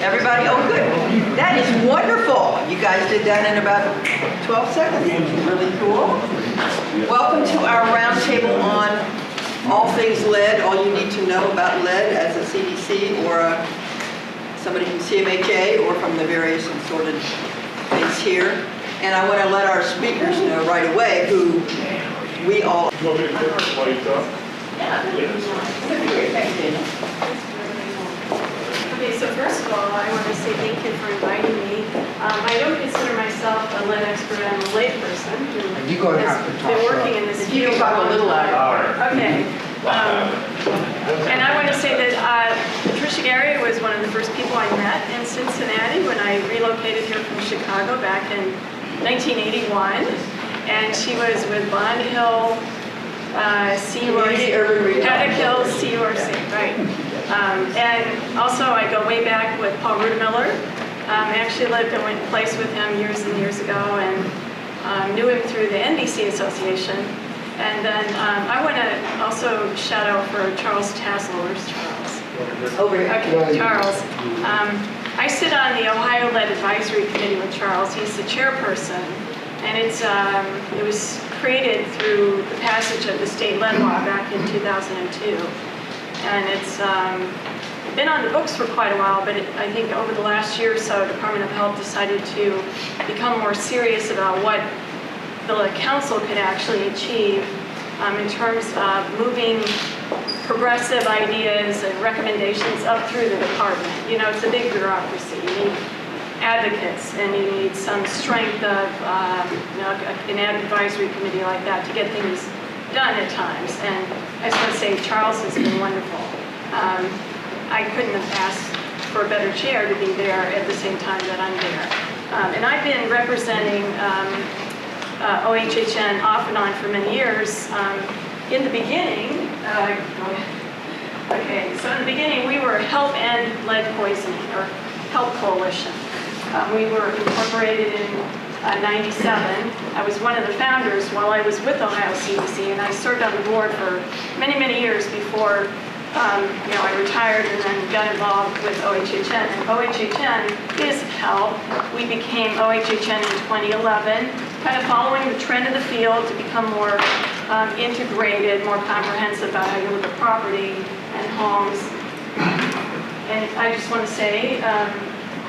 Everybody? Oh, good. That is wonderful. You guys did that in about 12 seconds. Really cool. Welcome to our roundtable on all things lead, all you need to know about lead as a CDC or somebody from CMHA or from the various assorted things here. And I want to let our speakers know right away who we all... Do you want me to put the lights up? Yeah. That'd be great. Thanks, Daniel. Okay, so first of all, I want to say thank you for inviting me. I don't consider myself a lead expert. I'm a lay person who has been working in this field. You can talk a little louder. Okay. And I want to say that Patricia Barnes was one of the first people I met in Cincinnati when I relocated here from Chicago back in 1981. And she was with Bond Hill, Paddock Hill, CURC, right. And also I go way back with Paul Rudemiller. I actually lived and went to place with him years and years ago and knew him through the NBC Association. And then I want to also shout out for Charles Tassel. Where's Charles? Over here. Okay, Charles. I sit on the Ohio Lead Advisory Committee with Charles. He's the chairperson. And it was created through the passage of the state lead law back in 2002. And it's been on the books for quite a while, but I think over the last year or so, Department of Health decided to become more serious about what the lead council could actually achieve in terms of moving progressive ideas and recommendations up through the department. You know, it's a big bureaucracy. You need advocates, and you need some strength of an advisory committee like that to get things done at times. And I just want to say Charles has been wonderful. I couldn't have asked for a better chair to be there at the same time that I'm there. And I've been representing OHHN off and on for many years. In the beginning, so in the beginning we were Help End Lead Poisoning, or HELP Coalition. We were incorporated in 97. I was one of the founders while I was with Ohio CDC, and I served on the board for many, many years before I retired and then got involved with OHHN. And OHHN is HELP. We became OHHN in 2011, kind of following the trend of the field to become more integrated, more comprehensive about how you look at property and homes. And I just want to say,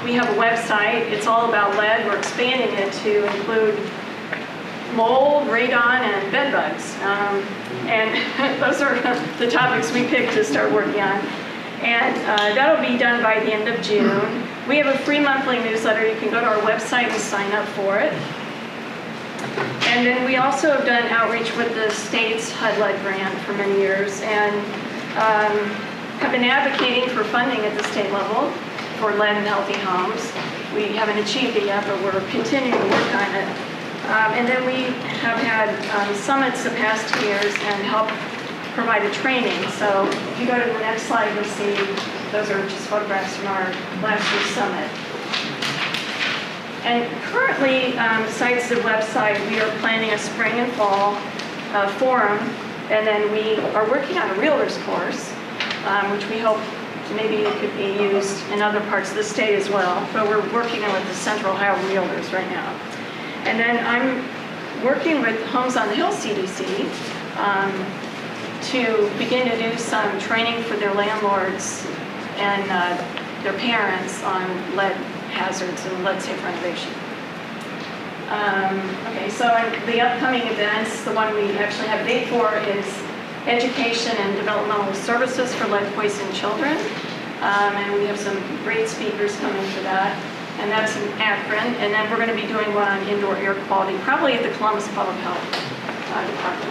we have a website. It's all about lead. We're expanding it to include mold, radon, and bed bugs. And those are the topics we picked to start working on. And that'll be done by the end of June. We have a free monthly newsletter. You can go to our website and sign up for it. And then we also have done outreach with the state's HUD Lead grant for many years, and have been advocating for funding at the state level for lead and healthy homes. We haven't achieved it yet, but we're continuing to work on it. And then we have had summits the past 2 years and helped provide a training. So if you go to the next slide, you'll see those are just photographs from our last year's summit. And currently, besides the website, we are planning a spring and fall forum, and then we are working on a realtor's course, which we hope maybe it could be used in other parts of the state as well. But we're working with the Central Ohio Realtors right now. And then I'm working with Homes on the Hill CDC to begin to do some training for their landlords and their parents on lead hazards and lead safe renovation. Okay, so the upcoming events, the one we actually have a date for is Education and Developmental Services for Lead Poisoned Children. And we have some great speakers coming for that. And that's in Akron. And then we're going to be doing one on indoor air quality, probably at the Columbus Public Health Department.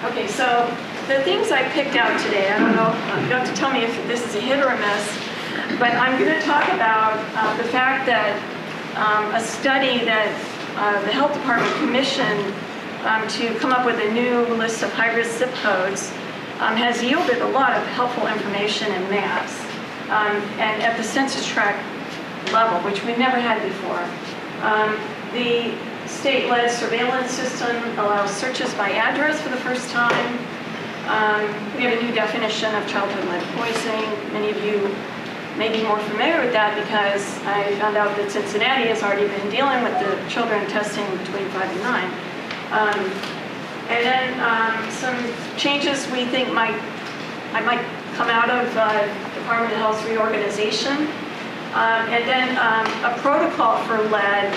Okay, so the things I picked out today, I don't know, you have to tell me if this is a hit or a miss, but I'm going to talk about the fact that a study that the Health Department commissioned to come up with a new list of high-risk zip codes has yielded a lot of helpful information and maps, and at the census tract level, which we've never had before. The state lead surveillance system allows searches by address for the first time. We have a new definition of childhood lead poisoning. Many of you may be more familiar with that because I found out that Cincinnati has already been dealing with the children testing between 5 and 9. And then some changes we think might come out of Department of Health's reorganization. And then a protocol for lead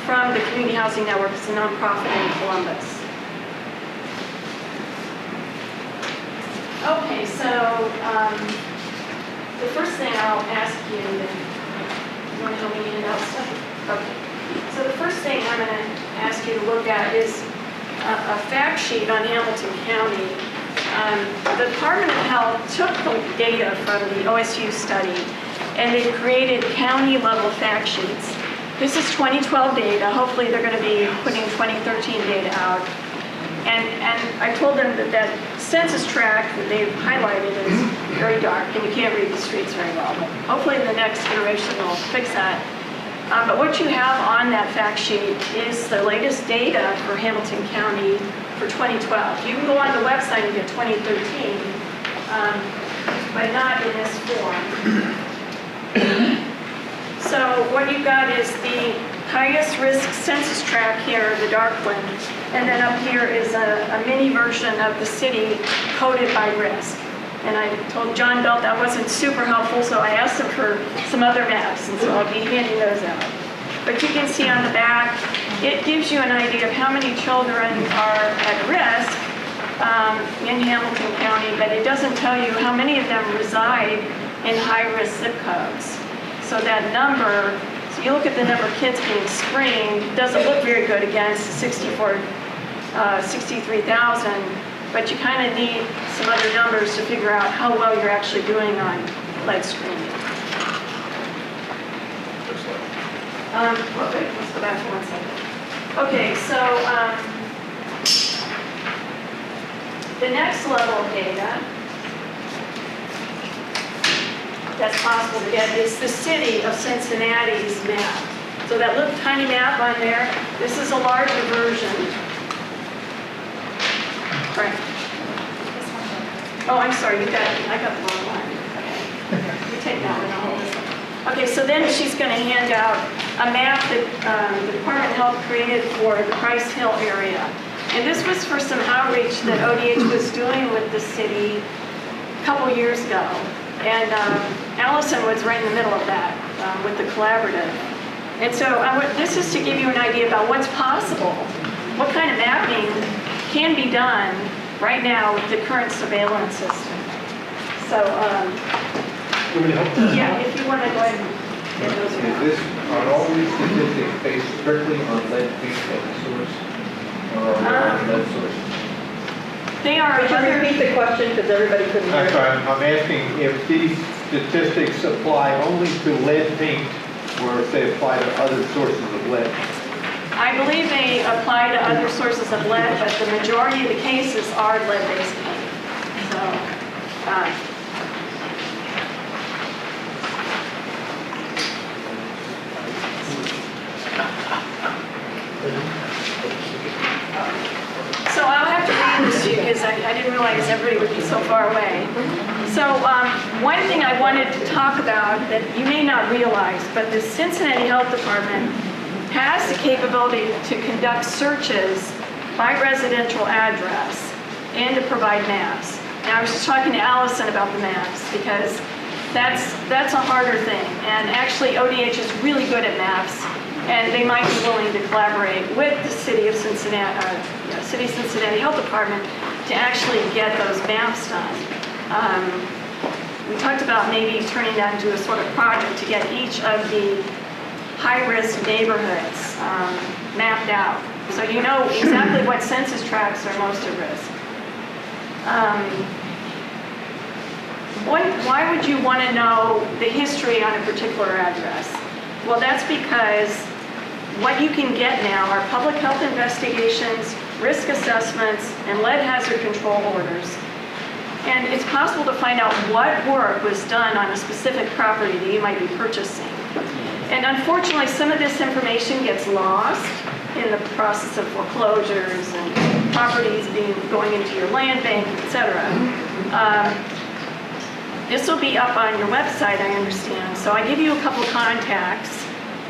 from the Community Housing Network. It's a nonprofit in Columbus. Okay, so the first thing I'll ask you, you want to help me hand out stuff? Okay. So the first thing I'm going to ask you to look at is a fact sheet on Hamilton County. The Department of Health took the data from the OSU study and they created county-level fact sheets. This is 2012 data. Hopefully they're going to be putting 2013 data out. And I told them that that census tract that they've highlighted is very dark and you can't read the streets very well. But hopefully the next iteration will fix that. But what you have on that fact sheet is the latest data for Hamilton County for 2012. You can go on the website and get 2013, but not in this form. So what you've got is the highest risk census tract here, the dark one, and then up here is a mini version of the city coded by risk. And I told John Belt that wasn't super helpful, so I asked him for some other maps, and so I'll be handing those out. But you can see on the back, it gives you an idea of how many children are at risk in Hamilton County, but it doesn't tell you how many of them reside in high-risk zip codes. So that number, so you look at the number of kids being screened, doesn't look very good against 63,000, but you kind of need some other numbers to figure out how well you're actually doing on lead screening. Okay, let's go back for 1 second. Okay, so the next level of data that's possible to get is the City of Cincinnati's map. So that little tiny map on there, this is a larger version. Right. Oh, I'm sorry, I got the wrong one. Okay. You take that one, I'll hold this one. Okay, so then she's going to hand out a map that the Department of Health created for the Price Hill area. And this was for some outreach that ODH was doing with the city a couple years ago. And Allison was right in the middle of that with the collaborative. And so this is to give you an idea about what's possible, what kind of mapping can be done right now with the current surveillance system. So, yeah, if you want to go ahead and get those around. Are all these statistics based strictly on lead paint as a source? Or are there other lead sources? They are. Could you repeat the question because everybody couldn't hear? I'm sorry, I'm asking if these statistics apply only to lead paint or if they apply to other sources of lead. I believe they apply to other sources of lead, but the majority of the cases are lead-based paint. So, I'll have to read this to you because I didn't realize everybody would be so far away. So one thing I wanted to talk about that you may not realize, but the Cincinnati Health Department has the capability to conduct searches by residential address and to provide maps. And I was just talking to Allison about the maps because that's a harder thing. And actually ODH is really good at maps. And they might be willing to collaborate with the City of Cincinnati, City of Cincinnati Health Department to actually get those maps done. We talked about maybe turning that into a sort of project to get each of the high-risk neighborhoods mapped out. So you know exactly what census tracts are most at risk. Why would you want to know the history on a particular address? Well, that's because what you can get now are public health investigations, risk assessments, and lead hazard control orders. And it's possible to find out what work was done on a specific property that you might be purchasing. And unfortunately, some of this information gets lost in the process of foreclosures and properties going into your land bank, etc. This will be up on your website, I understand. So I give you a couple contacts.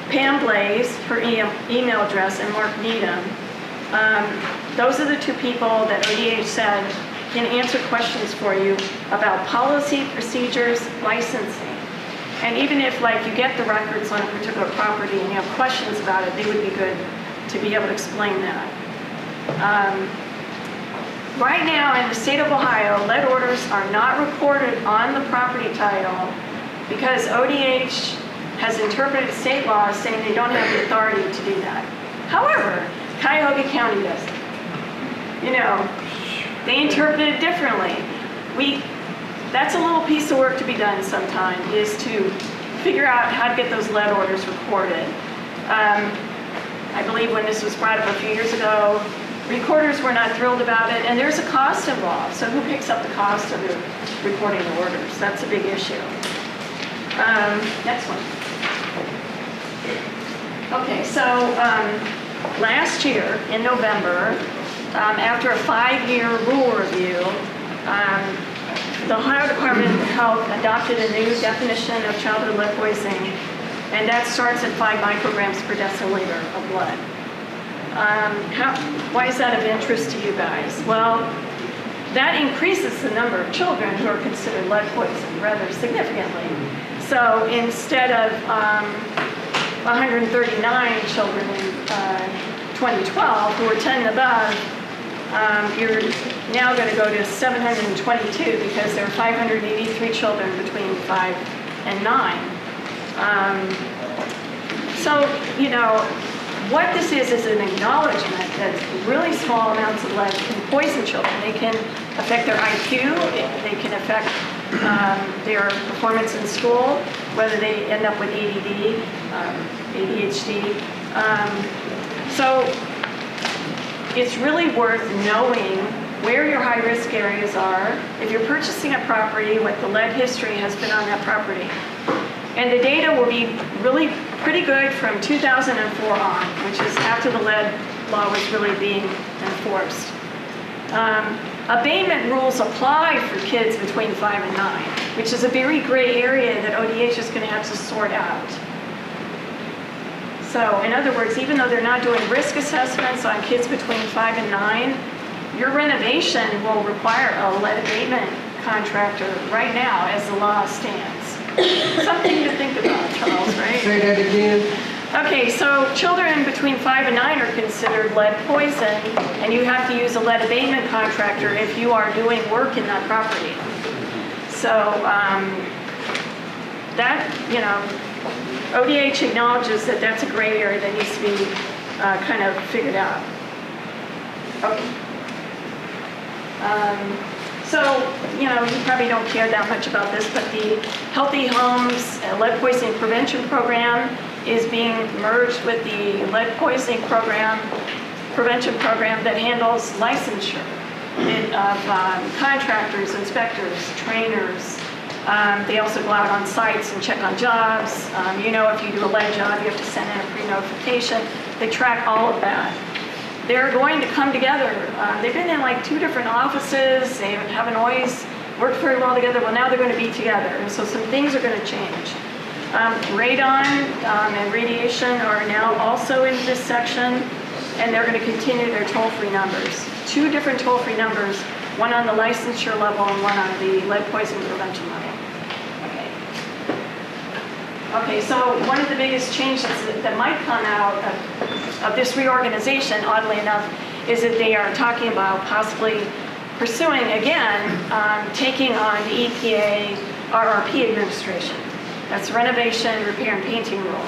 Pam Blaze, her email address, and Mark Needham. Those are the two people that ODH said can answer questions for you about policy, procedures, licensing. And even if you get the records on a particular property and you have questions about it, they would be good to be able to explain that. Right now in the state of Ohio, lead orders are not recorded on the property title because ODH has interpreted state laws saying they don't have the authority to do that. However, Cuyahoga County does it. They interpret it differently. That's a little piece of work to be done sometime, is to figure out how to get those lead orders recorded. I believe when this was brought up a few years ago, recorders were not thrilled about it, and there's a cost involved. So who picks up the cost of recording the orders? That's a big issue. Next one. Okay, so last year in November, after a 5-year rule review, the Ohio Department of Health adopted a new definition of childhood lead poisoning, and that starts at 5 micrograms per deciliter of blood. Why is that of interest to you guys? Well, that increases the number of children who are considered lead poisoned rather significantly. So instead of 139 children in 2012 who were 10 and above, you're now going to go to 722 because there are 583 children between 5 and 9. So, what this is an acknowledgement that really small amounts of lead can poison children. They can affect their IQ, they can affect their performance in school, whether they end up with ADD, ADHD. So it's really worth knowing where your high-risk areas are. If you're purchasing a property, what the lead history has been on that property. And the data will be really pretty good from 2004 on, which is after the lead law was really being enforced. Abatement rules apply for kids between 5 and 9, which is a very gray area that ODH is going to have to sort out. So, in other words, even though they're not doing risk assessments on kids between 5 and 9, your renovation will require a lead abatement contractor right now as the law stands. Something to think about, Charles, right? Say that again. Okay, so children between 5 and 9 are considered lead poison, and you have to use a lead abatement contractor if you are doing work in that property. So ODH acknowledges that that's a gray area that needs to be kind of figured out. Okay. So, you probably don't care that much about this, but the Healthy Homes Lead Poisoning Prevention Program is being merged with the lead poisoning prevention program that handles licensure of contractors, inspectors, trainers. They also go out on sites and check on jobs. If you do a lead job, you have to send in a pre-notification. They track all of that. They're going to come together. They've been in 2 different offices. They haven't always worked very well together. Well, now they're going to be together. And so some things are going to change. Radon and radiation are now also in this section, and they're going to continue their toll-free numbers. 2 different toll-free numbers, one on the licensure level and one on the lead poisoning prevention level. Okay, so one of the biggest changes that might come out of this reorganization, oddly enough, is that they are talking about possibly pursuing, again, taking on the EPA RRP administration. That's renovation, repair, and painting rule.